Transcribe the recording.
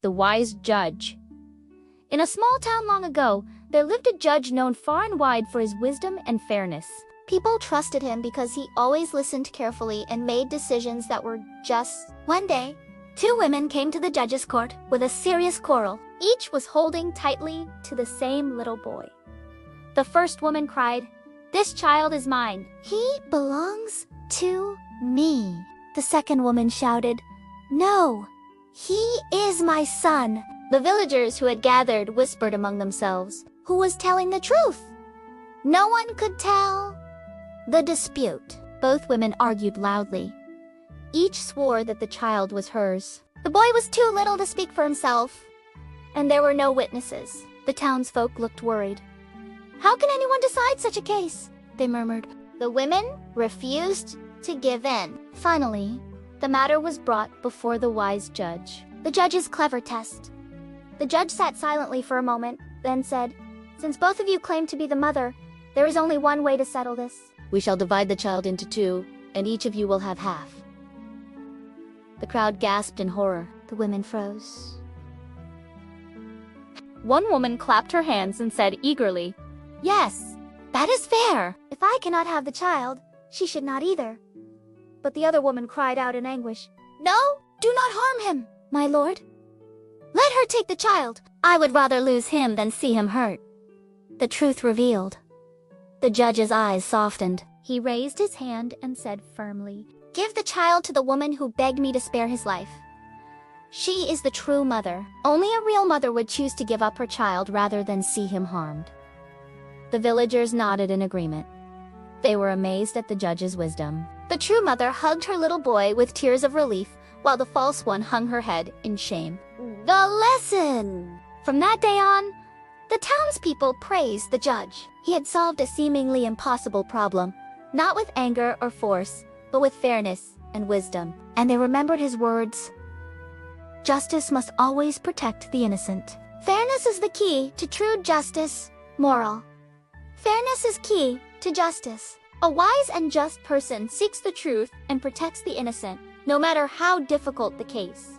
The Wise Judge. In a small town long ago, there lived a judge known far and wide for his wisdom and fairness. People trusted him because he always listened carefully and made decisions that were just. One day, two women came to the judge's court with a serious quarrel. Each was holding tightly to the same little boy. The first woman cried, "This child is mine. He belongs to me." The second woman shouted, "No, he is my son." The villagers who had gathered whispered among themselves, who was telling the truth? No one could tell the dispute. Both women argued loudly. Each swore that the child was hers. The boy was too little to speak for himself, and there were no witnesses. The townsfolk looked worried. "How can anyone decide such a case?" they murmured. The women refused to give in. Finally, the matter was brought before the wise judge. The judge's clever test. The judge sat silently for a moment, then said, "Since both of you claim to be the mother, there is only one way to settle this. We shall divide the child into two, and each of you will have half." The crowd gasped in horror. The women froze. One woman clapped her hands and said eagerly, "Yes, that is fair. If I cannot have the child, she should not either." But the other woman cried out in anguish, "No, do not harm him, my lord. Let her take the child. I would rather lose him than see him hurt." The truth revealed. The judge's eyes softened. He raised his hand and said firmly, "Give the child to the woman who begged me to spare his life. She is the true mother. Only a real mother would choose to give up her child rather than see him harmed." The villagers nodded in agreement. They were amazed at the judge's wisdom. The true mother hugged her little boy with tears of relief, while the false one hung her head in shame. The lesson! From that day on, the townspeople praised the judge. He had solved a seemingly impossible problem, not with anger or force, but with fairness and wisdom. And they remembered his words, "Justice must always protect the innocent." Fairness is the key to true justice. Moral: fairness is key to justice. A wise and just person seeks the truth and protects the innocent, no matter how difficult the case.